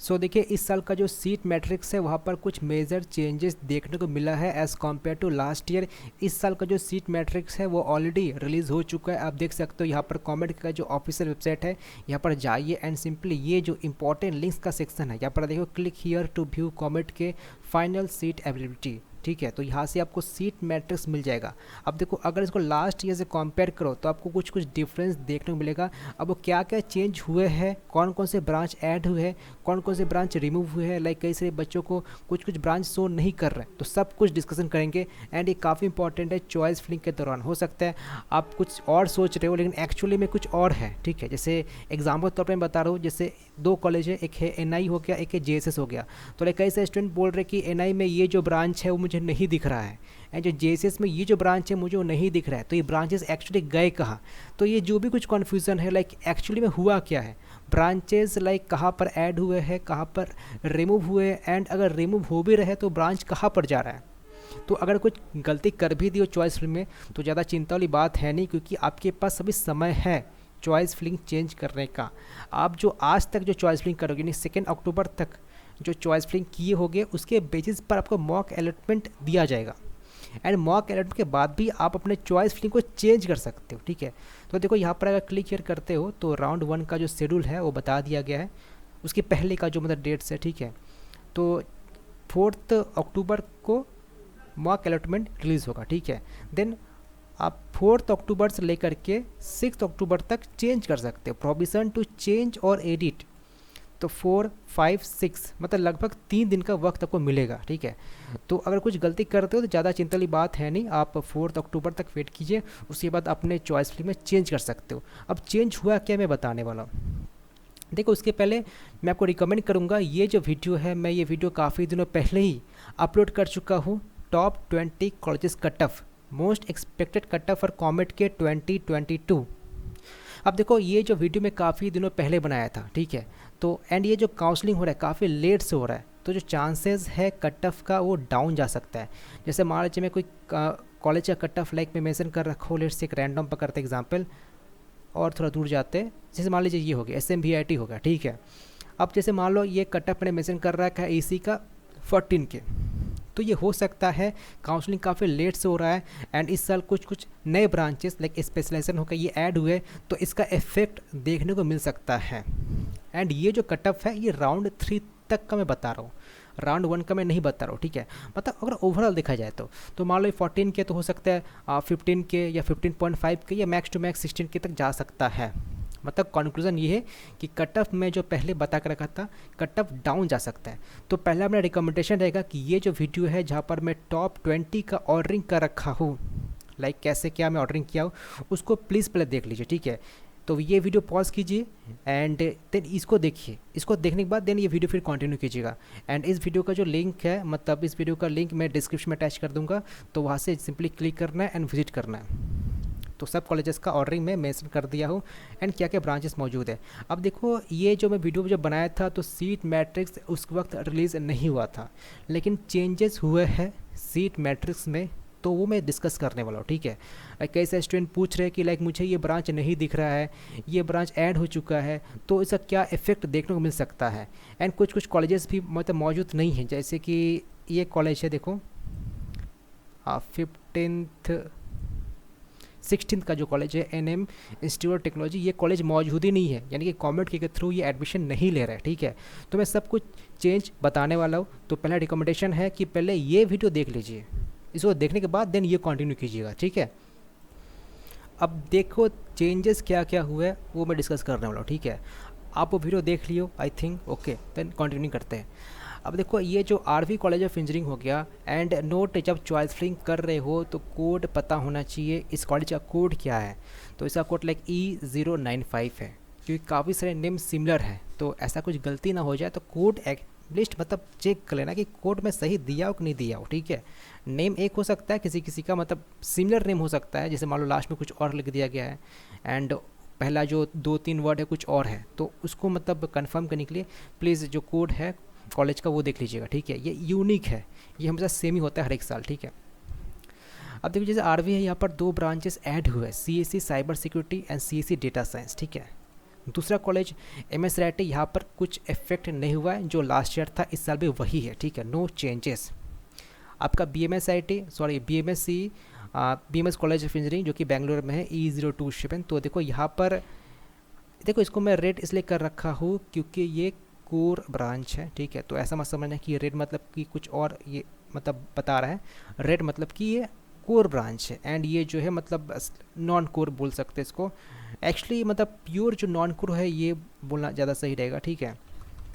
सो देखिए इस साल का जो सीट मैट्रिक्स है वहाँ पर कुछ मेजर चेंजेस देखने को मिला है as compare to last year. इस साल का जो सीट मैट्रिक्स है वो ऑलरेडी रिलीज़ हो चुका है, आप देख सकते हो यहाँ पर कॉमेड का जो ऑफिशियल वेबसाइट है यहाँ पर जाइए एंड सिंपली ये जो इंपॉर्टेंट लिंक्स का सेक्शन है यहाँ पर देखो क्लिक हियर टू व्यू कॉमेड के फाइनल सीट अवेलेबिलिटी। ठीक है, तो यहाँ से आपको सीट मैट्रिक्स मिल जाएगा। अब देखो अगर इसको लास्ट ईयर से कंपेयर करो तो आपको कुछ कुछ डिफरेंस देखने को मिलेगा। अब वो क्या क्या चेंज हुए हैं, कौन कौन से ब्रांच ऐड हुए हैं, कौन कौन से ब्रांच रिमूव हुए हैं, लाइक कई सारे बच्चों को कुछ कुछ ब्रांच शो नहीं कर रहे, तो सब कुछ डिस्कशन करेंगे। एंड ये काफ़ी इंपॉर्टेंट है चॉइस फिलिंग के दौरान। हो सकता है आप कुछ और सोच रहे हो लेकिन एक्चुअली में कुछ और है। ठीक है, जैसे एग्जाम्पल तौर पर मैं बता रहा हूँ, जैसे दो कॉलेज है, एक है NI हो गया, एक है JSS हो गया। तो लाइक कई सारे स्टूडेंट बोल रहे कि NI में ये जो ब्रांच है वो मुझे नहीं दिख रहा है, एंड जो JSS में ये जो ब्रांच है मुझे वो नहीं दिख रहा है, तो ये ब्रांचेस एक्चुअली गए कहाँ। तो ये जो भी कुछ कन्फ्यूज़न है लाइक एक्चुअली में हुआ क्या है, ब्रांचेस लाइक कहाँ पर ऐड हुए हैं, कहाँ पर रिमूव हुए, एंड अगर रिमूव हो भी रहे तो ब्रांच कहाँ पर जा रहा है। तो अगर कुछ गलती कर भी दी हो चॉइस फिलिंग में तो ज़्यादा चिंता वाली बात है नहीं, क्योंकि आपके पास अभी समय है चॉइस फिलिंग चेंज करने का। आप जो आज तक जो चॉइस फिलिंग करोगे यानी 2 अक्टूबर तक जो चॉइस फिलिंग किए होगे उसके बेसिस पर आपको मॉक अलॉटमेंट दिया जाएगा, एंड मॉक अलॉटमेंट के बाद भी आप अपने चॉइस फिलिंग को चेंज कर सकते हो। ठीक है, तो देखो यहाँ पर अगर क्लिक हियर करते हो तो राउंड 1 का जो शेड्यूल है वो बता दिया गया है, उसके पहले का जो मतलब डेट्स है। ठीक है, तो 4 अक्टूबर को मॉक अलॉटमेंट रिलीज़ होगा। ठीक है, देन आप 4 अक्टूबर से लेकर के 6 अक्टूबर तक चेंज कर सकते हो, प्रोविजन टू चेंज और एडिट। तो 4, 5, 6 मतलब लगभग 3 दिन का वक्त आपको मिलेगा। ठीक है, तो अगर कुछ गलती करते हो तो ज़्यादा चिंता वाली बात है नहीं, आप 4 अक्टूबर तक वेट कीजिए, उसके बाद अपने चॉइस फिलिंग में चेंज कर सकते हो। अब चेंज हुआ क्या मैं बताने वाला हूँ। देखो उसके पहले मैं आपको रिकमेंड करूँगा, ये जो वीडियो है मैं ये वीडियो काफ़ी दिनों पहले ही अपलोड कर चुका हूँ, top 20 colleges cut off, most expected cut off for COMEDK 2022। अब देखो ये जो वीडियो मैं काफ़ी दिनों पहले बनाया था। ठीक है, तो एंड ये जो काउंसलिंग हो रहा है काफ़ी लेट से हो रहा है, तो जो चांसेस है कट ऑफ का वो डाउन जा सकता है। जैसे मान लीजिए मैं कोई कॉलेज का कट ऑफ लाइक में मेंशन कर रखा हूँ, लेट्स से एक रैंडम पकड़ते एग्जाम्पल और थोड़ा दूर जाते हैं, जैसे मान लीजिए ये हो गया SMVIT होगा। ठीक है, अब जैसे मान लो ये कट ऑफ मैंने मेंशन कर रखा है AC का 14 के, तो ये हो सकता है काउंसलिंग काफ़ी लेट से हो रहा है, एंड इस साल कुछ कुछ नए ब्रांचेस लाइक स्पेशलाइजेशन होकर ये ऐड हुए, तो इसका इफेक्ट देखने को मिल सकता है। एंड ये जो कट ऑफ है ये राउंड 3 तक का मैं बता रहा हूँ, राउंड 1 का मैं नहीं बता रहा हूँ। ठीक है, मतलब अगर ओवरऑल देखा जाए तो मान लो 14 के तो हो सकता है 15 के या 15.5 के या मैक्स टू मैक्स 16 के तक जा सकता है। मतलब कंक्लूजन ये है कि कट ऑफ में जो पहले बता कर रखा था कट ऑफ डाउन जा सकता है। तो पहला मेरा रिकमेंडेशन रहेगा कि ये जो वीडियो है जहाँ पर मैं टॉप 20 का ऑर्डरिंग कर रखा हूँ, लाइक कैसे क्या मैं ऑर्डरिंग किया हूँ, उसको प्लीज़ पहले देख लीजिए। ठीक है, तो ये वीडियो पॉज कीजिए एंड देन इसको देखिए, इसको देखने के बाद देन ये वीडियो फिर कंटिन्यू कीजिएगा। एंड इस वीडियो का जो लिंक है, मतलब इस वीडियो का लिंक मैं डिस्क्रिप्शन में अटैच कर दूंगा, तो वहाँ से सिंपली क्लिक करना है एंड विजिट करना है। तो सब कॉलेजेस का ऑर्डरिंग में मेंशन कर दिया हूँ एंड क्या क्या ब्रांचेस मौजूद है। अब देखो ये जो मैं वीडियो जब बनाया था तो सीट मैट्रिक्स उस वक्त रिलीज़ नहीं हुआ था, लेकिन चेंजेस हुए हैं सीट मैट्रिक्स में, तो वो मैं डिस्कस करने वाला हूँ। ठीक है, लाइक कई सारे स्टूडेंट पूछ रहे हैं कि लाइक मुझे ये ब्रांच नहीं दिख रहा है, ये ब्रांच ऐड हो चुका है, तो इसका क्या इफेक्ट देखने को मिल सकता है। एंड कुछ कुछ कॉलेजेस भी मतलब मौजूद नहीं हैं, जैसे कि ये कॉलेज है देखो 16th का जो कॉलेज है NM इंस्टीट्यूट ऑफ टेक्नोलॉजी, ये कॉलेज मौजूद ही नहीं है, यानी कि कॉमेड के थ्रू ये एडमिशन नहीं ले रहा है। ठीक है, तो मैं सब कुछ चेंज बताने वाला हूँ। तो पहला रिकमेंडेशन है कि पहले ये वीडियो देख लीजिए, इसको देखने के बाद देन ये कंटिन्यू कीजिएगा। ठीक है, अब देखो चेंजेस क्या क्या हुआ है वो मैं डिस्कस करने वाला हूँ। ठीक है, आप वो वीडियो देख लियो I think, okay then continue करते हैं। अब देखो ये जो RV कॉलेज ऑफ इंजीनियरिंग हो गया, एंड नोट जब चॉइस फिलिंग कर रहे हो तो कोड पता होना चाहिए इस कॉलेज का कोड क्या है। तो इसका कोड लाइक E095 है, क्योंकि काफ़ी सारे नेम सिमिलर हैं, तो ऐसा कुछ गलती ना हो जाए तो कोड लिस्ट मतलब चेक कर लेना कि कोड में सही दिया हो कि नहीं दिया हो। ठीक है, नेम एक हो सकता है, किसी किसी का मतलब सिमिलर नेम हो सकता है, जैसे मान लो लास्ट में कुछ और लिख दिया गया है एंड पहला जो 2-3 वर्ड है कुछ और है, तो उसको मतलब कंफर्म करने के लिए प्लीज़ जो कोड है कॉलेज का वो देख लीजिएगा। ठीक है, ये यूनिक है, ये हमेशा सेम ही होता है हर एक साल। ठीक है, अब देखिए जैसे RV है, यहाँ पर 2 ब्रांचेस ऐड हुए हैं, CSE cyber security and CSE data science. ठीक है, दूसरा कॉलेज एमएस रायटी, यहाँ पर कुछ इफेक्ट नहीं हुआ है, जो लास्ट ईयर था इस साल भी वही है, ठीक है, नो चेंजेस। आपका BMS कॉलेज ऑफ इंजीनियरिंग जो कि बेंगलोर में है E027, तो देखो यहाँ पर, देखो इसको मैं रेड इसलिए कर रखा हूँ क्योंकि ये कोर ब्रांच है, ठीक है, तो ऐसा मत समझना कि रेड मतलब कि कुछ और, ये मतलब बता रहा है, रेड मतलब कि ये कोर ब्रांच है, एंड ये जो है मतलब नॉन कोर बोल सकते हैं इसको, एक्चुअली मतलब प्योर जो नॉन कोर है ये बोलना ज़्यादा सही रहेगा, ठीक है।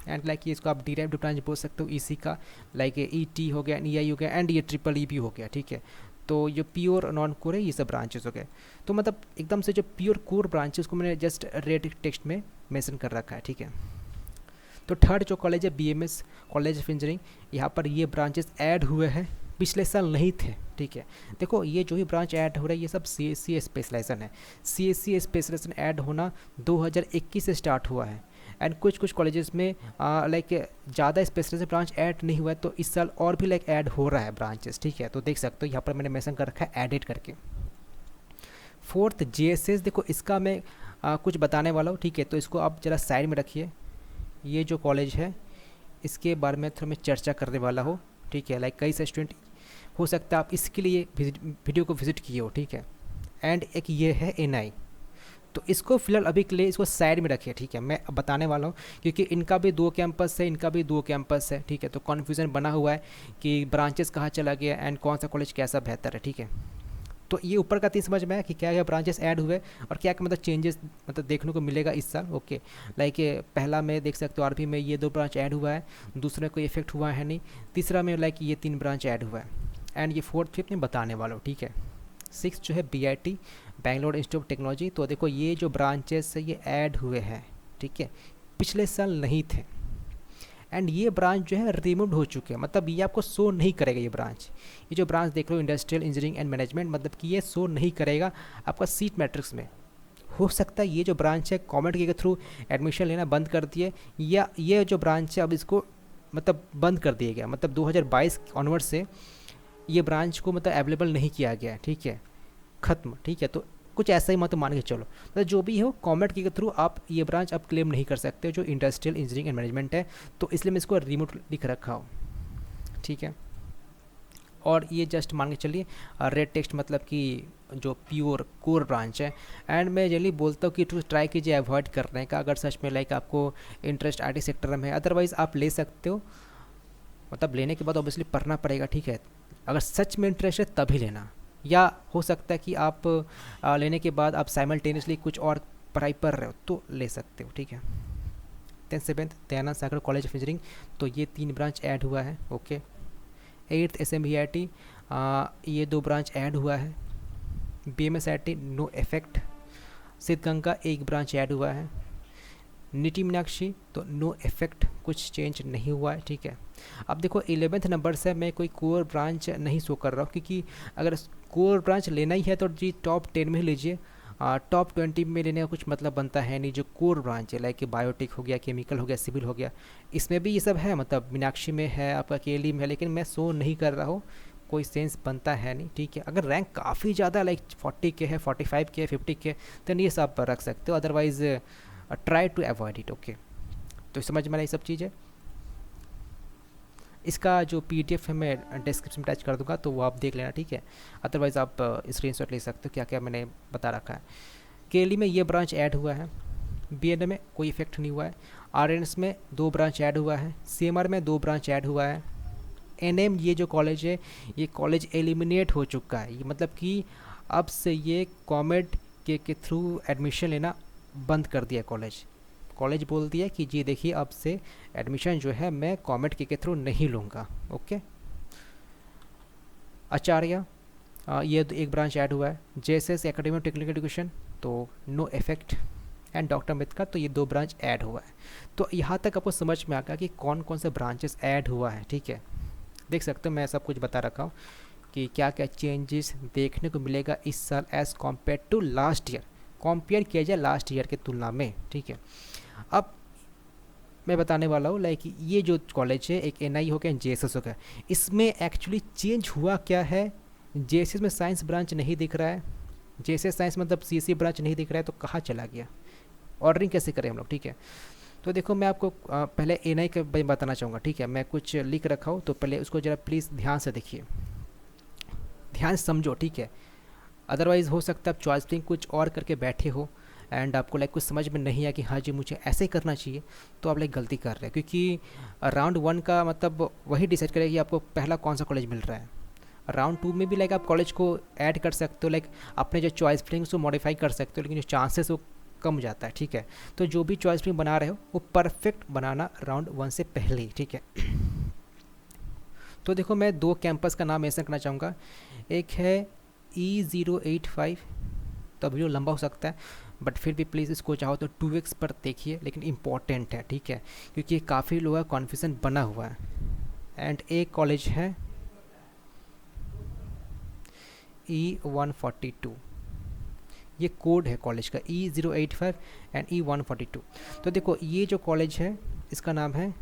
एंड लाइक ये इसको आप डिराइव्ड ब्रांच बोल सकते हो इसी का, लाइक ET हो गया, EI हो गया, एंड ये ट्रिपल E भी हो गया, ठीक है। तो जो प्योर नॉन कोर है ये सब ब्रांचेस हो गए, तो मतलब एकदम से जो प्योर कोर ब्रांचेस को मैंने जस्ट रेड टेक्स्ट में मेंशन कर रखा है, ठीक है। तो थर्ड जो कॉलेज है BMS कॉलेज ऑफ इंजीनियरिंग, यहाँ पर ये ब्रांचेस ऐड हुए हैं, पिछले साल नहीं थे, ठीक है। देखो ये जो ही ब्रांच ऐड हो रहा है ये सब CSC स्पेशलाइजेशन है, CSC स्पेशलाइजेशन ऐड होना 2021 से स्टार्ट हुआ है, एंड कुछ कुछ कॉलेजेस में लाइक ज़्यादा स्पेशलाइजेशन ब्रांच ऐड नहीं हुआ है, तो इस साल और भी लाइक ऐड हो रहा है ब्रांचेस, ठीक है। तो देख सकते हो यहाँ पर मैंने मेंशन कर रखा है एडिट करके। फोर्थ JSS, देखो इसका मैं कुछ बताने वाला हूँ, ठीक है, तो इसको आप ज़रा साइड में रखिए। ये जो कॉलेज है इसके बारे में थोड़ा मैं चर्चा करने वाला हूँ, ठीक है, लाइक कई से स्टूडेंट हो सकता है आप इसके लिए वीडियो को विजिट किए हो, ठीक है। एंड एक ये है NI, तो इसको फिलहाल अभी के लिए इसको साइड में रखिए, ठीक है, मैं अब बताने वाला हूँ, क्योंकि इनका भी 2 कैंपस है, इनका भी 2 कैंपस है, ठीक है, तो कन्फ्यूज़न बना हुआ है कि ब्रांचेस कहाँ चला गया एंड कौन सा कॉलेज कैसा बेहतर है, ठीक है। तो ये ऊपर का 3 समझ में आया कि क्या क्या ब्रांचेस ऐड हुए और क्या क्या मतलब चेंजेस मतलब देखने को मिलेगा इस साल, ओके। लाइक पहला में देख सकते हो RP में ये 2 ब्रांच ऐड हुआ है, दूसरे कोई इफेक्ट हुआ है नहीं, तीसरा में लाइक ये 3 ब्रांच ऐड हुआ है, एंड ये 4th 5th में बताने वाला हूँ, ठीक है। 6 जो है BIT Bangalore institute of technology, तो देखो ये जो ब्रांचेस है ये ऐड हुए हैं, ठीक है, पिछले साल नहीं थे, एंड ये ब्रांच जो है रिमूव हो चुके हैं, मतलब ये आपको शो नहीं करेगा ये ब्रांच, ये जो ब्रांच देख रहे हो इंडस्ट्रियल इंजीनियरिंग एंड मैनेजमेंट, मतलब कि ये शो नहीं करेगा आपका सीट मैट्रिक्स में। हो सकता है ये जो ब्रांच है कॉमेंट के थ्रू एडमिशन लेना बंद कर दिए, या ये जो ब्रांच है अब इसको मतलब बंद कर दिया गया, मतलब 2022 ऑनवर्ड से ये ब्रांच को मतलब अवेलेबल नहीं किया गया है, ठीक है, ख़त्म, ठीक है। तो कुछ ऐसा ही मत मान के चलो, मतलब जो भी हो कॉमेंट के थ्रू आप ये ब्रांच अब क्लेम नहीं कर सकते जो इंडस्ट्रियल इंजीनियरिंग एंड मैनेजमेंट है, तो इसलिए मैं इसको रिमूव लिख रखा हूँ, ठीक है। और ये जस्ट मान के चलिए रेड टेक्स्ट मतलब कि जो प्योर कोर ब्रांच है, एंड मैं जल्दी बोलता हूँ कि ट्राई कीजिए अवॉइड करने का, अगर सच में लाइक आपको इंटरेस्ट IT सेक्टर में है, अदरवाइज़ आप ले सकते हो, मतलब लेने के बाद ऑब्वियसली पढ़ना पड़ेगा, ठीक है, अगर सच में इंटरेस्ट है तभी लेना, या हो सकता है कि आप लेने के बाद आप साइमल्टेनियसली कुछ और पढ़ाई पढ़ रहे हो तो ले सकते हो, ठीक है। 10th 7th Dayanand Sagar college of engineering, तो ये 3 ब्रांच ऐड हुआ है, ओके। 8th SMBIT ये 2 ब्रांच ऐड हुआ है। BMS IIT no effect. Siddaganga 1 branch add हुआ है। निटी मीनाक्षी तो नो इफेक्ट, कुछ चेंज नहीं हुआ है, ठीक है। अब देखो 11th नंबर से मैं कोई कोर ब्रांच नहीं शो कर रहा हूँ, क्योंकि अगर कोर ब्रांच लेना ही है तो जी टॉप 10 में ही लीजिए, टॉप 20 में लेने का कुछ मतलब बनता है नहीं। जो कोर ब्रांच है लाइक बायोटेक हो गया, केमिकल हो गया, सिविल हो गया, इसमें भी ये सब है, मतलब मीनाक्षी में है, आपका केली में है, लेकिन मैं शो नहीं कर रहा हूँ, कोई सेंस बनता है नहीं, ठीक है। अगर रैंक काफ़ी ज़्यादा लाइक 40 के है, 45 के है, 50 के, तो ये सब रख सकते हो, otherwise try to avoid it, okay. तो समझ में आई सब चीज़ें। इसका जो PDF है मैं डिस्क्रिप्शन में अटैच कर दूंगा, तो वो आप देख लेना, ठीक है। अदरवाइज़ आप स्क्रीनशॉट ले सकते हो क्या क्या मैंने बता रखा है। केली में ये ब्रांच ऐड हुआ है। BNA में कोई इफेक्ट नहीं हुआ है। RNS में 2 ब्रांच ऐड हुआ है। CMR में 2 ब्रांच ऐड हुआ है। NM ये जो कॉलेज है ये कॉलेज एलिमिनेट हो चुका है, ये मतलब कि अब से ये कॉमेड के थ्रू एडमिशन लेना बंद कर दिया कॉलेज बोल दिया कि जी देखिए अब से एडमिशन जो है मैं कॉमेड के थ्रू नहीं लूँगा, ओके। आचार्य ये 1 ब्रांच ऐड हुआ है। JSS academy of technical education तो no effect, and doctor Ambedkar का तो ये 2 ब्रांच ऐड हुआ है। तो यहाँ तक आपको समझ में आ गया कि कौन कौन से ब्रांचेस ऐड हुआ है, ठीक है। देख सकते हो मैं सब कुछ बता रखा हूँ कि क्या क्या चेंजेस देखने को मिलेगा इस साल as compare to last year, compare किया जाए लास्ट ईयर की तुलना में, ठीक है। अब मैं बताने वाला हूँ लाइक ये जो कॉलेज है एक NI हो गया, JSS हो गया, इसमें एक्चुअली चेंज हुआ क्या है। JSS में साइंस ब्रांच नहीं दिख रहा है, JSS साइंस मतलब CSE ब्रांच नहीं दिख रहा है, तो कहाँ चला गया ऑर्डरिंग कैसे करें हम लोग, ठीक है। तो देखो मैं आपको पहले एनआई के बारे में बताना चाहूँगा, ठीक है। मैं कुछ लिख रखा हूँ तो पहले उसको ज़रा प्लीज़ ध्यान से देखिए, ध्यान से समझो, ठीक है। अदरवाइज़ हो सकता है आप चॉइस फिलिंग कुछ और करके बैठे हो एंड आपको लाइक कुछ समझ में नहीं आया कि हाँ जी मुझे ऐसे ही करना चाहिए, तो आप लाइक गलती कर रहे हैं, क्योंकि राउंड वन का मतलब वही डिसाइड करेगा कि आपको पहला कौन सा कॉलेज मिल रहा है। राउंड टू में भी लाइक आप कॉलेज को ऐड कर सकते हो, लाइक अपने जो चॉइस फिलिंग्स को मॉडिफाई कर सकते हो, लेकिन जो चांसेस वो कम हो जाता है, ठीक है। तो जो भी चॉइस फिलिंग बना रहे हो वो परफेक्ट बनाना राउंड वन से पहले ही, ठीक है। तो देखो मैं दो कैंपस का नाम मेंशन करना चाहूँगा। एक है E085, तो अभी जो लंबा हो सकता है, बट फिर भी प्लीज़ इसको चाहो तो 2x पर देखिए, लेकिन इम्पॉर्टेंट है, ठीक है, क्योंकि काफ़ी लोगों का कॉन्फ्यूजन बना हुआ है। एंड एक कॉलेज है E142, ये कोड है कॉलेज का, E085 एंड E142। तो देखो ये जो कॉलेज है इसका नाम है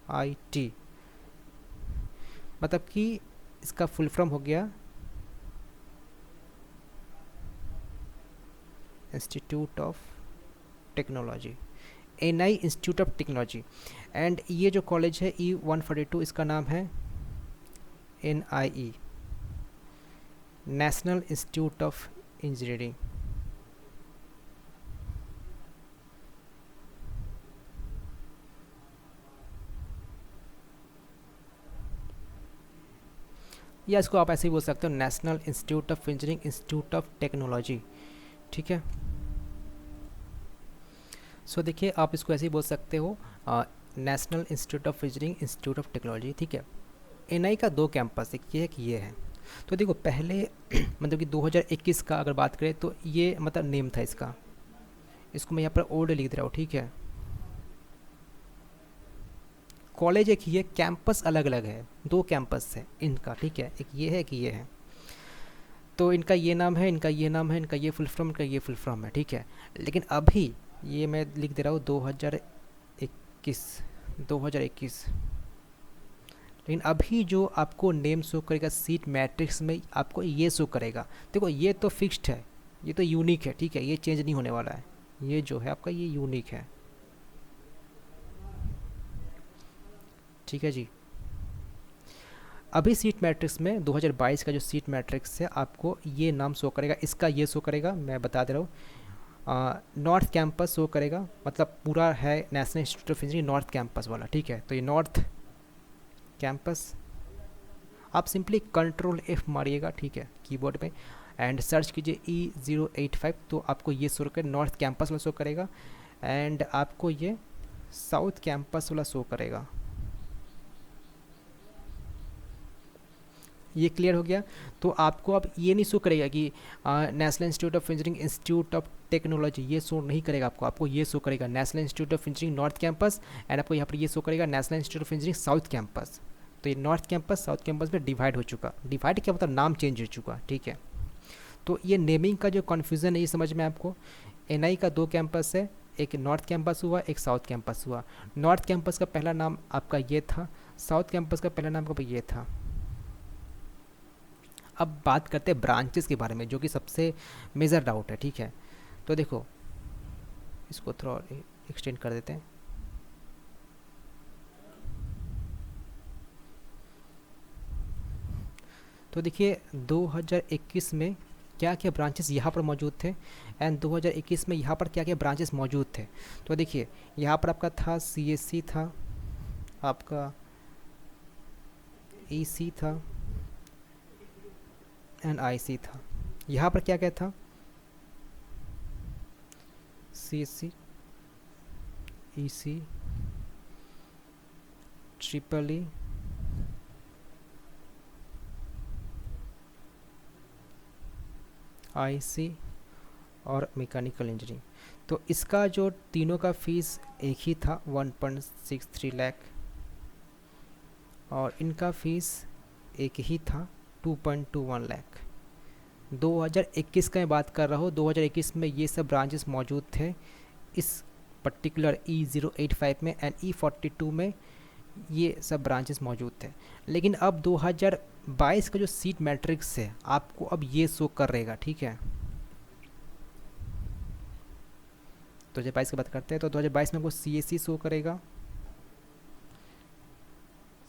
NIEIT, मतलब कि इसका फुल फॉर्म हो गया institute of technology, NI institute of technology. And ये जो कॉलेज है E142, इसका नाम है NIE, national institute of engineering. या इसको आप ऐसे ही बोल सकते हो, national institute of engineering institute of technology, ठीक है। सो देखिए आप इसको ऐसे ही बोल सकते हो, national institute of engineering institute of technology, ठीक है। NI का दो कैंपस, एक ये है कि ये है। तो देखो पहले मतलब कि 2021 का अगर बात करें तो ये मतलब नेम था इसका, इसको मैं यहाँ पर ओल्ड लिख दे रहा हूँ, ठीक है। कॉलेज एक ही है, कैंपस अलग अलग है, दो कैंपस है इनका, ठीक है, एक ये है कि ये है। तो इनका ये नाम है, इनका ये नाम है, इनका ये फुल फॉर्म, इनका ये फुल फॉर्म है, ठीक है। लेकिन अभी ये मैं लिख दे रहा हूँ 2021, लेकिन अभी जो आपको नेम शो करेगा सीट मैट्रिक्स में, आपको ये शो करेगा। देखो ये तो फिक्स्ड है, ये तो यूनिक है, ठीक है, ये चेंज नहीं होने वाला है, ये जो है आपका ये यूनिक है, ठीक है जी। अभी सीट मैट्रिक्स में 2022 का जो सीट मैट्रिक्स है आपको ये नाम शो करेगा, इसका ये शो करेगा, मैं बता दे रहा हूँ। नॉर्थ कैंपस शो करेगा, मतलब पूरा है national institute of engineering north campus वाला, ठीक है। तो ये नॉर्थ कैंपस, आप सिंपली कंट्रोल F मारिएगा, ठीक है, कीबोर्ड पे, एंड सर्च कीजिए E085, तो आपको ये शो कर नॉर्थ कैंपस वाला शो करेगा। एंड आपको ये साउथ कैंपस वाला शो करेगा। ये क्लियर हो गया। तो आपको अब ये नहीं शो करेगा कि national institute of engineering institute of technology, ये शो नहीं करेगा आपको ये शो करेगा national institute of engineering north campus, and आपको यहाँ पर ये शो करेगा national institute of engineering south campus. तो ये नॉर्थ कैंपस साउथ कैंपस में डिवाइड हो चुका, डिवाइड क्या मतलब नाम चेंज हो चुका, ठीक है। तो ये नेमिंग का जो कन्फ्यूज़न है ये समझ में आपको। NI का दो कैंपस है, एक नॉर्थ कैंपस हुआ, एक साउथ कैंपस हुआ। नॉर्थ कैंपस का पहला नाम आपका ये था, साउथ कैंपस का पहला नाम आपका ये था। अब बात करते हैं ब्रांचेस के बारे में, जो कि सबसे मेजर डाउट है, ठीक है। तो देखो इसको थोड़ा एक्सटेंड कर देते हैं। तो देखिए 2021 में क्या क्या ब्रांचेस यहाँ पर मौजूद थे, एंड 2021 में यहाँ पर क्या क्या ब्रांचेस मौजूद थे। तो देखिए यहाँ पर आपका था CSC था, आपका EC था, एंड IC था। यहाँ पर क्या क्या था, CSC, EC, EEE, IC और मैकेनिकल इंजीनियरिंग। तो इसका जो तीनों का फीस एक ही था 1.63 लाख, और इनका फीस एक ही था 2.21 लाख। 2021 का मैं बात कर रहा हूँ, 2021 में ये सब ब्रांचेस मौजूद थे इस पर्टिकुलर E085 में, एंड E42 में ये सब ब्रांचेस मौजूद थे। लेकिन अब 2022 का जो सीट मैट्रिक्स है आपको अब ये शो कर रहेगा, ठीक है। 2022 की बात करते हैं तो 2022 में आपको CSC शो करेगा,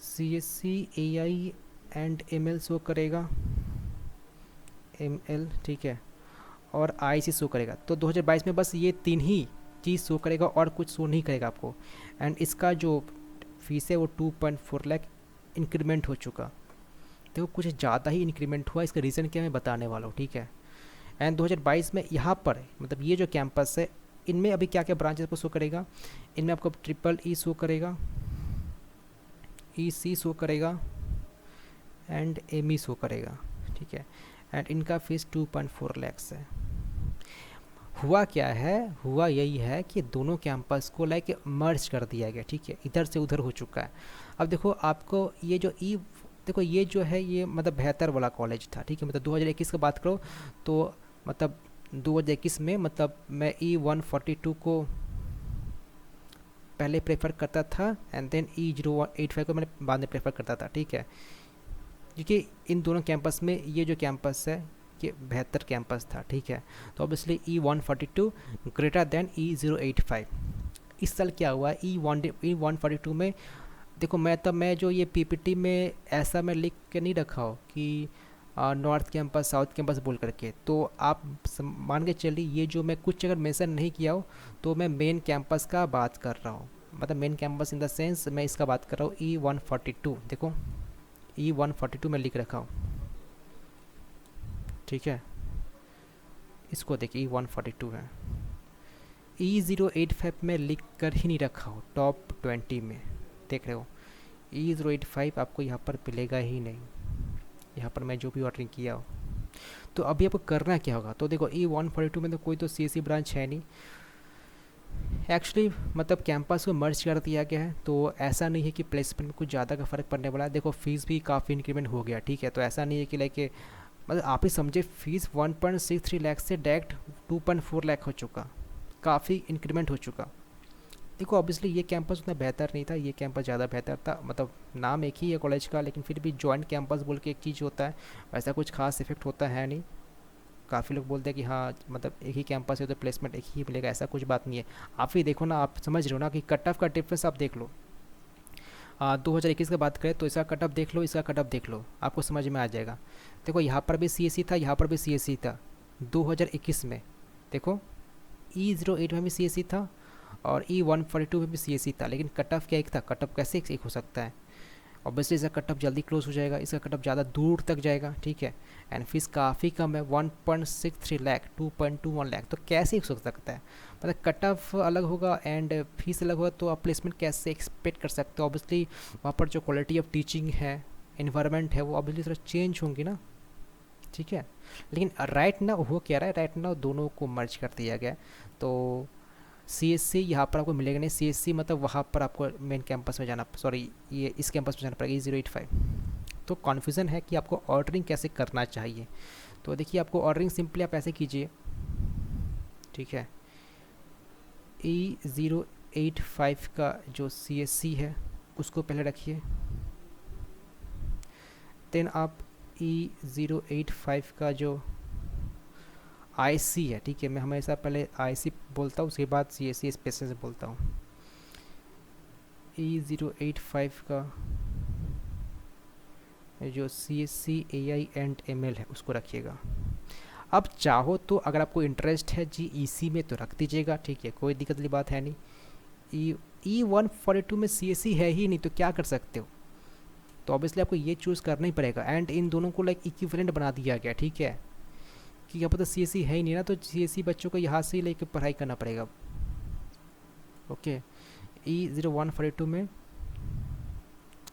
CSC AI and ML show करेगा, ML, ठीक है, और IC शो करेगा। तो 2022 में बस ये 3 ही चीज़ शो करेगा और कुछ शो नहीं करेगा आपको। एंड इसका जो फीस है वो 2.4 लाख इंक्रीमेंट हो चुका। देखो कुछ ज़्यादा ही इंक्रीमेंट हुआ, इसका रीज़न क्या मैं बताने वाला हूँ, ठीक है। एंड 2022 में यहाँ पर मतलब ये जो कैंपस है इनमें अभी क्या क्या ब्रांचेस को शो करेगा, इनमें आपको EEE शो करेगा, EC शो करेगा एंड ME शो करेगा, ठीक है। एंड इनका फीस 2.4 लैक्स है। हुआ क्या है, हुआ यही है कि दोनों कैंपस को लाइक मर्ज कर दिया गया, ठीक है, इधर से उधर हो चुका है। अब देखो आपको ये जो देखो ये जो है ये मतलब बेहतर वाला कॉलेज था, ठीक है। मतलब 2021 की बात करो तो मतलब 2021 में मतलब मैं E142 को पहले प्रेफर करता था एंड देन E085 को मैंने बाद में प्रेफर करता था, ठीक है। क्योंकि इन दोनों कैंपस में ये जो कैंपस है ये बेहतर कैंपस था, ठीक है। तो obviously E142 greater than E085। इस साल क्या हुआ E142 में देखो मैं जो ये PPT में ऐसा मैं लिख के नहीं रखा हो कि नॉर्थ कैंपस साउथ कैंपस बोल करके, तो आप मान के चलिए ये जो मैं कुछ अगर मेंशन नहीं किया हो तो मैं मेन कैंपस का बात कर रहा हूँ। मतलब main campus in the sense मैं इसका बात कर रहा हूँ E142। देखो E142 में लिख रखा हूँ, ठीक है। इसको देखिए E142 है, E085 में लिख कर ही नहीं रखा हो टॉप 20 में, देख रहे हो। E085 आपको यहाँ पर मिलेगा ही नहीं, यहाँ पर मैं जो भी ऑर्डरिंग किया हो। तो अभी आपको करना क्या होगा, तो देखो E142 में तो कोई तो CSC ब्रांच है नहीं एक्चुअली, मतलब कैंपस को मर्ज कर दिया गया है। तो ऐसा नहीं है कि प्लेसमेंट में कुछ ज़्यादा का फ़र्क पड़ने वाला है। देखो फीस भी काफ़ी इंक्रीमेंट हो गया, ठीक है। तो ऐसा नहीं है कि लाइक मतलब आप ही समझे फीस 1.63 लाख से डायरेक्ट 2.4 लाख हो चुका, काफ़ी इंक्रीमेंट हो चुका। देखो ऑब्वियसली ये कैंपस उतना बेहतर नहीं था, ये कैंपस ज़्यादा बेहतर था। मतलब नाम एक ही है कॉलेज का, लेकिन फिर भी जॉइंट कैंपस बोल के एक चीज़ होता है, वैसा कुछ खास इफेक्ट होता है नहीं। काफ़ी लोग बोलते हैं कि हाँ मतलब एक ही कैंपस है तो प्लेसमेंट एक ही मिलेगा, ऐसा कुछ बात नहीं है। आप ही देखो ना, आप समझ रहे हो ना कि कट ऑफ का डिफरेंस आप देख लो। 2021 की बात करें तो इसका कट ऑफ देख लो, इसका कट ऑफ देख लो, आपको समझ में आ जाएगा। देखो यहाँ पर भी CSC था, यहाँ पर भी CSC था 2021 में। देखो E085 में भी CSC था और E142 में भी CSC था, लेकिन कट ऑफ क्या एक था, कट ऑफ कैसे एक हो सकता है। ऑब्वियसली इसका कट ऑफ जल्दी क्लोज हो जाएगा, इसका कट ऑफ ज़्यादा दूर तक जाएगा, ठीक है। एंड फीस काफ़ी कम है, 1.63 लाख, 2.21 लाख, तो कैसे हो सकता है। मतलब कट ऑफ अलग होगा एंड फीस अलग होगा, तो आप प्लेसमेंट कैसे एक्सपेक्ट कर सकते हो। ऑब्वियसली वहाँ पर जो क्वालिटी ऑफ टीचिंग है, इन्वायरमेंट है, वो ऑब्वियसली थोड़ा चेंज होंगी ना, ठीक है। लेकिन राइट नाउ हो क्या रहा है, राइट नाउ दोनों को मर्ज कर दिया गया। तो CSC यहाँ पर आपको मिलेगा नहीं, CSC मतलब वहाँ पर आपको मेन कैंपस में जाना, सॉरी ये इस कैंपस में जाना पड़ेगा E085। तो कन्फ्यूज़न है कि आपको ऑर्डरिंग कैसे करना चाहिए। तो देखिए आपको ऑर्डरिंग सिंपली आप ऐसे कीजिए, ठीक है। E085 का जो CSC है उसको पहले रखिए, देन आप E085 का जो IC है, ठीक है, मैं हमेशा पहले IC बोलता हूँ उसके बाद CSC स्पेशल से बोलता हूँ। E085 का जो CSC AI एंड ML है उसको रखिएगा। अब चाहो तो अगर आपको इंटरेस्ट है GEC में तो रख दीजिएगा, ठीक है, कोई दिक्कत वाली बात है नहीं। E142 में CSC है ही नहीं तो क्या कर सकते हो, तो ऑब्वियसली आपको ये चूज़ करना ही पड़ेगा। एंड इन दोनों को लाइक इक्विवेलेंट बना दिया गया, ठीक है, कि यहाँ पर तो CSC है ही नहीं ना, तो CSC बच्चों को यहाँ से ही लेकर पढ़ाई करना पड़ेगा। ओके E0142 में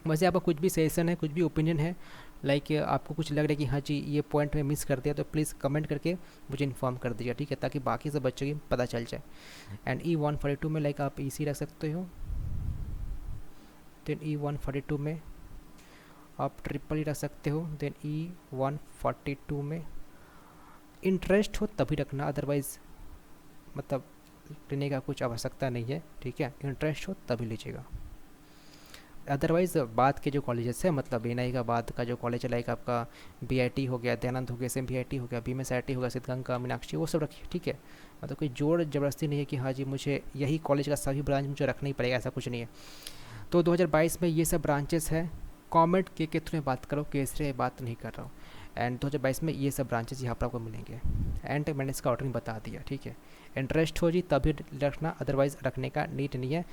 वैसे आपका कुछ भी सजेशन है, कुछ भी ओपिनियन है, लाइक आपको कुछ लग रहा है कि हाँ जी ये पॉइंट में मिस कर दिया, तो प्लीज़ कमेंट करके मुझे इन्फॉर्म कर दीजिए, ठीक है, ताकि बाकी सब बच्चों की पता चल जाए। एंड E142 में लाइक आप EC रख सकते हो, देन E142 में आप EEE रख सकते हो, देन E142 में इंटरेस्ट हो तभी रखना, अदरवाइज़ मतलब लेने का कुछ आवश्यकता नहीं है, ठीक है, इंटरेस्ट हो तभी लीजिएगा। अदरवाइज़ बाद के जो कॉलेजेस है, मतलब एन का बाद का जो कॉलेज है, लाइक आपका BIT हो गया, दयानंद हो गया, SMBIT हो गया, BMSIT हो गया, सिद्धगंगा, मीनाक्षी, वो सब रखिए, ठीक है। मतलब कोई जोर ज़बरदस्ती नहीं है कि हाँ जी मुझे यही कॉलेज का सभी ब्रांच मुझे रखना ही पड़ेगा, ऐसा कुछ नहीं है। तो 2022 में ये सब ब्रांचेस है। कॉमेंट के थ्रू में बात करो, केसरे बात नहीं कर रहा हूँ। एंड 2022 में ये सब ब्रांचेस यहाँ पर आपको मिलेंगे। एंड मैंने इसका ऑर्डरिंग बता दिया, ठीक है। इंटरेस्ट हो जी तभी रखना, अदरवाइज़ रखने का नीड नहीं है।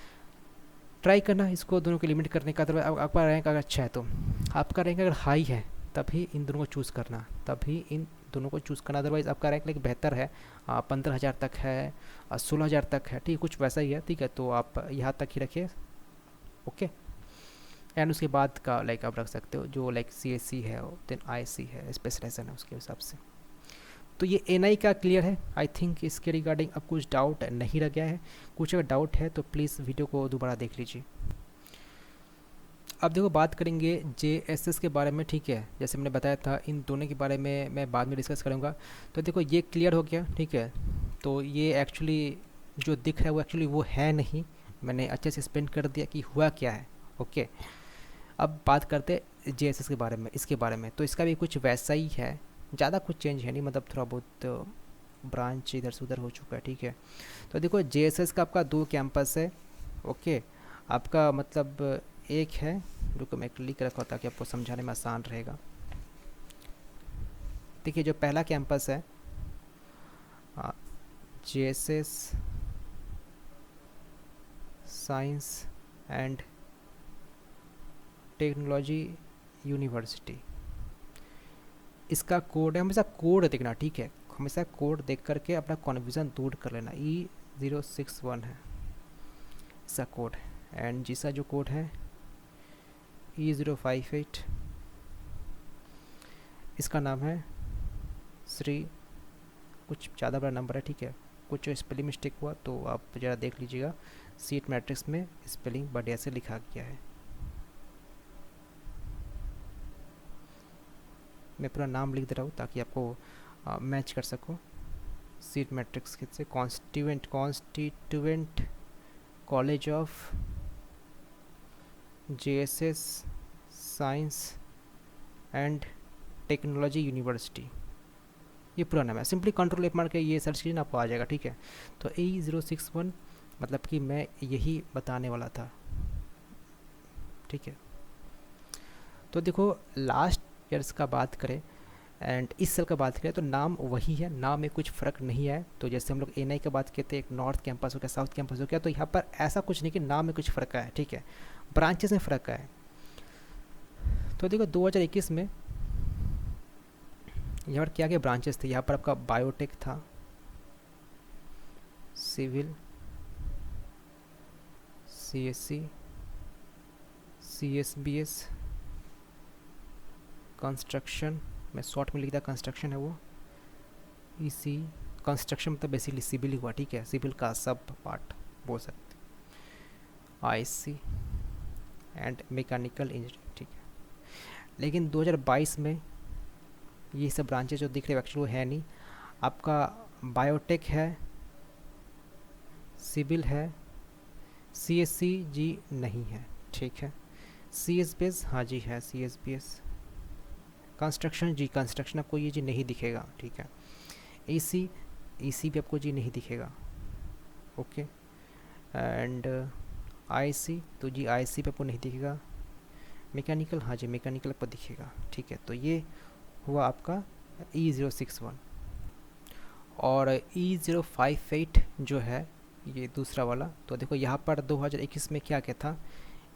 ट्राई करना इसको दोनों को लिमिट करने का, अदरवाइज आपका रैंक अगर अच्छा है तो, आपका रैंक अगर हाई है तभी इन दोनों को चूज़ करना, तभी इन दोनों को चूज़ करना। अदरवाइज़ आपका रैंक लाइक बेहतर है, 15,000 तक है, 16,000 तक है, ठीक, कुछ वैसा ही है, ठीक है, तो आप यहाँ तक ही रखिए, ओके। एंड उसके बाद का लाइक आप रख सकते हो जो लाइक CSC है, देन IC है, स्पेशलाइजेशन है, उसके हिसाब से। तो ये NI का क्लियर है। आई थिंक इसके रिगार्डिंग अब कुछ डाउट नहीं रह गया है। कुछ अगर डाउट है तो प्लीज़ वीडियो को दोबारा देख लीजिए। अब देखो बात करेंगे JSS के बारे में, ठीक है। जैसे मैंने बताया था इन दोनों के बारे में मैं बाद में डिस्कस करूँगा। तो देखो ये क्लियर हो गया, ठीक है। तो ये एक्चुअली जो दिख रहा है वो एक्चुअली वो है नहीं, मैंने अच्छे से एक्सप्लेन कर दिया कि हुआ क्या है, ओके। अब बात करते हैं JSS के बारे में, इसके बारे में। तो इसका भी कुछ वैसा ही है, ज़्यादा कुछ चेंज है नहीं, मतलब थोड़ा बहुत ब्रांच इधर से उधर हो चुका है, ठीक है। तो देखो JSS का आपका 2 कैंपस है, ओके। आपका मतलब एक है, रुको मैं लिख रखा था ताकि आपको समझाने में आसान रहेगा। देखिए जो पहला कैंपस है JSS science and technology university, इसका कोड है, हमेशा कोड देखना, ठीक है। हमेशा कोड देख करके अपना कन्फ्यूज़न दूर कर लेना। E061 है इसका कोड, एंड जिसका जो कोड है E058, इसका नाम है श्री, कुछ ज़्यादा बड़ा नंबर है, ठीक है। कुछ स्पेलिंग मिस्टेक हुआ तो आप ज़रा देख लीजिएगा, सीट मैट्रिक्स में स्पेलिंग बढ़िया से लिखा गया है। मैं पूरा नाम लिख दे रहा हूँ ताकि आपको मैच कर सको। सीट मैट्रिक्स से constituent college of JSS science and technology university, ये पूरा नाम है। सिंपली कंट्रोल F मार के ये सर्च कीजिए, आपको आ जाएगा, ठीक है। तो E061 मतलब कि मैं यही बताने वाला था, ठीक है। तो देखो लास्ट ईयर्स का बात करें एंड इस साल का बात करें तो नाम वही है, नाम में कुछ फ़र्क नहीं है। तो जैसे हम लोग NI का बात कहते हैं, एक नॉर्थ कैंपस हो गया, साउथ कैंपस हो गया, तो यहाँ पर ऐसा कुछ नहीं कि नाम में कुछ फ़र्क है, ठीक है, ब्रांचेस में फ़र्क है। तो देखो 2021 में यहाँ पर क्या क्या ब्रांचेस थे, यहाँ पर आपका बायोटेक था, सिविल, CSC, CSBS, कंस्ट्रक्शन, मैं शॉर्ट में लिखता कंस्ट्रक्शन है वो, EC, कंस्ट्रक्शन मतलब बेसिकली सिविल ही हुआ, ठीक है, सिविल का सब पार्ट बोल सकते, IC एंड मैकेनिकल इंजीनियरिंग, ठीक है। लेकिन 2022 में ये सब ब्रांचेस जो दिख रहे हैं एक्चुअली है नहीं। आपका बायोटेक है, सिविल है, CSC जी नहीं है, ठीक है। CSBS हाँ जी है, CSBS, कंस्ट्रक्शन जी, कंस्ट्रक्शन आपको ये जी नहीं दिखेगा, ठीक है। EC भी आपको जी नहीं दिखेगा, ओके। एंड IC तो जी IC पे आपको नहीं दिखेगा। मैकेनिकल हाँ जी, मैकेनिकल आपको दिखेगा, ठीक है। तो ये हुआ आपका E061। और E058 जो है ये दूसरा वाला। तो देखो यहाँ पर 2021 में क्या क्या था,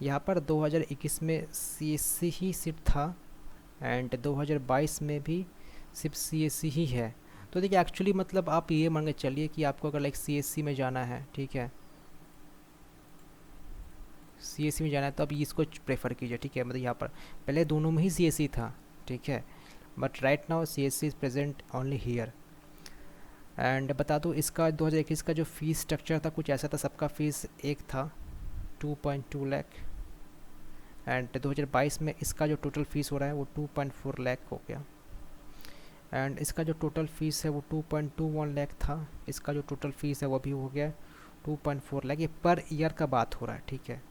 यहाँ पर 2021 में CSC ही सिर्फ था, एंड 2022 में भी सिर्फ CSC ही है। तो देखिए एक्चुअली मतलब आप ये मान के चलिए कि आपको अगर लाइक CSC में जाना है, ठीक है, CSC में जाना है तो आप इसको प्रेफर कीजिए, ठीक है। मतलब यहाँ पर पहले दोनों में ही CSC था, ठीक है, but right now CSC is present only here. And बता दूँ इसका 2021 का जो फ़ीस स्ट्रक्चर था कुछ ऐसा था, सबका फ़ीस एक था 2.2 लाख, एंड 2022 में इसका जो टोटल फ़ीस हो रहा है वो 2.4 लाख हो गया। एंड इसका जो टोटल फ़ीस है वो 2.21 लाख था, इसका जो टोटल फ़ीस है वो भी हो गया 2.4 लाख। ये पर ईयर का बात हो रहा है, ठीक है।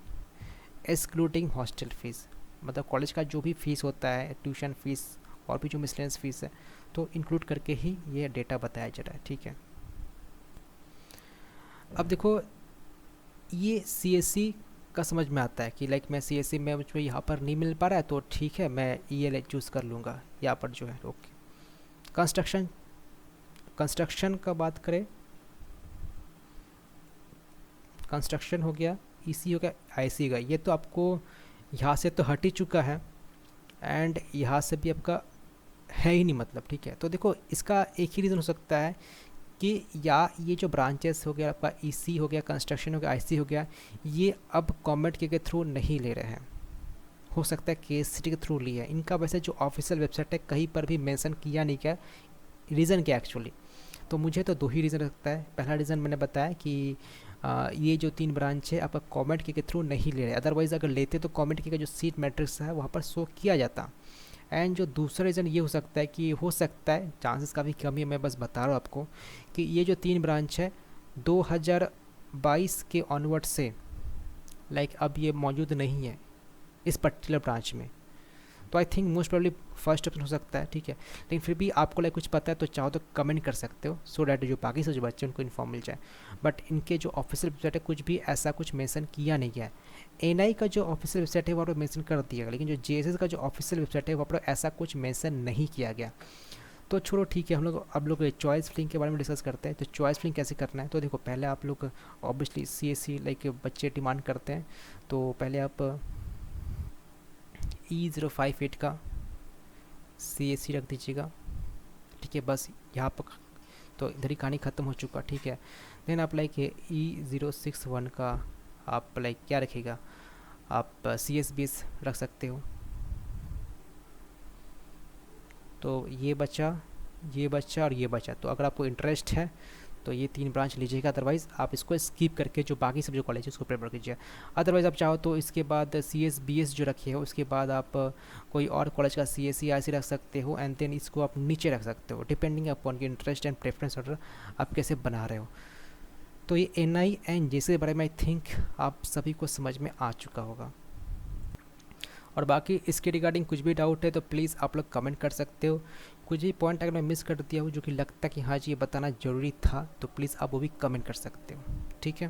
एक्सक्लूडिंग हॉस्टल फीस, मतलब कॉलेज का जो भी फीस होता है, ट्यूशन फीस और भी जो मिसलेनियस फीस है, तो इंक्लूड करके ही ये डेटा बताया जा रहा है, ठीक है। अब देखो ये CSC का समझ में आता है कि लाइक मैं CSC में मुझे यहाँ पर नहीं मिल पा रहा है तो ठीक है, मैं ये चूज़ कर लूँगा यहाँ पर जो है, ओके। कंस्ट्रक्शन का बात करें, कंस्ट्रक्शन हो गया, EC हो गया, IC का, ये तो आपको यहाँ से तो हट ही चुका है एंड यहाँ से भी आपका है ही नहीं, मतलब ठीक है। तो देखो इसका एक ही रीज़न हो सकता है कि या ये जो ब्रांचेस हो गया आपका, EC हो गया, कंस्ट्रक्शन हो गया, IC हो गया, ये अब गवर्नमेंट के थ्रू नहीं ले रहे हैं, हो सकता है KCT के थ्रू लिया है। इनका वैसे जो ऑफिशियल वेबसाइट है कहीं पर भी मेंशन किया नहीं गया रीज़न क्या एक्चुअली। तो मुझे तो दो ही रीज़न लगता है। पहला रीज़न मैंने बताया कि ये जो 3 ब्रांच है आपका कॉमेंट के थ्रू नहीं ले रहे, अदरवाइज़ अगर लेते तो कॉमेंट के जो सीट मैट्रिक्स है वहाँ पर शो किया जाता। एंड जो दूसरा रीज़न ये हो सकता है कि हो सकता है, चांसेस काफ़ी कम है, मैं बस बता रहा हूँ आपको कि ये जो 3 ब्रांच है 2022 के ऑनवर्ड से लाइक अब ये मौजूद नहीं है इस पर्टिकुलर ब्रांच में। तो I think most probably first option हो सकता है, ठीक है। लेकिन फिर भी आपको लाइक कुछ पता है तो चाहो तो कमेंट कर सकते हो, सो डैट जो बाकी से जो बच्चे उनको इन्फॉर्म मिल जाए। बट इनके जो ऑफिशियल वेबसाइट है कुछ भी ऐसा कुछ मेंशन किया नहीं गया है। NI का जो ऑफिशियल वेबसाइट है वहाँ पर मेंशन कर दिया गया, लेकिन जो JSS का जो ऑफिशियल वेबसाइट है वहाँ पर ऐसा कुछ मेंशन नहीं किया गया। तो छोड़ो ठीक है, हम लोग अब लोग चॉइस फिलिंग के बारे में डिस्कस करते हैं। तो चॉइस फिलिंग कैसे करना है, तो देखो पहले आप लोग ऑब्वियसली CSC लाइक बच्चे डिमांड करते हैं, तो पहले आप E058 का CSC रख दीजिएगा, ठीक है। बस यहाँ पर तो इधर ही कहानी ख़त्म हो चुका, ठीक है। देन आप लाइक E061 का आप लाइक क्या रखिएगा, आप CSBS रख सकते हो। तो ये बचा और ये बचा। तो अगर आपको इंटरेस्ट है तो ये 3 ब्रांच लीजिएगा, अदरवाइज़ आप इसको स्किप करके जो बाकी सब जो कॉलेज है उसको प्रेफर कीजिए। अदरवाइज़ आप चाहो तो इसके बाद CSBS जो रखे हो उसके बाद आप कोई और कॉलेज का CSC IC रख सकते हो एंड देन इसको आप नीचे रख सकते हो, डिपेंडिंग अपॉन की इंटरेस्ट एंड प्रेफरेंस ऑर्डर आप कैसे बना रहे हो। तो ये NI एंड JSS के बारे में आई थिंक आप सभी को समझ में आ चुका होगा। और बाकी इसके रिगार्डिंग कुछ भी डाउट है तो प्लीज़ आप लोग कमेंट कर सकते हो। कुछ भी पॉइंट अगर मैं मिस कर दिया हूँ जो कि लगता है कि हाँ जी ये बताना ज़रूरी था, तो प्लीज़ आप वो भी कमेंट कर सकते हो, ठीक है।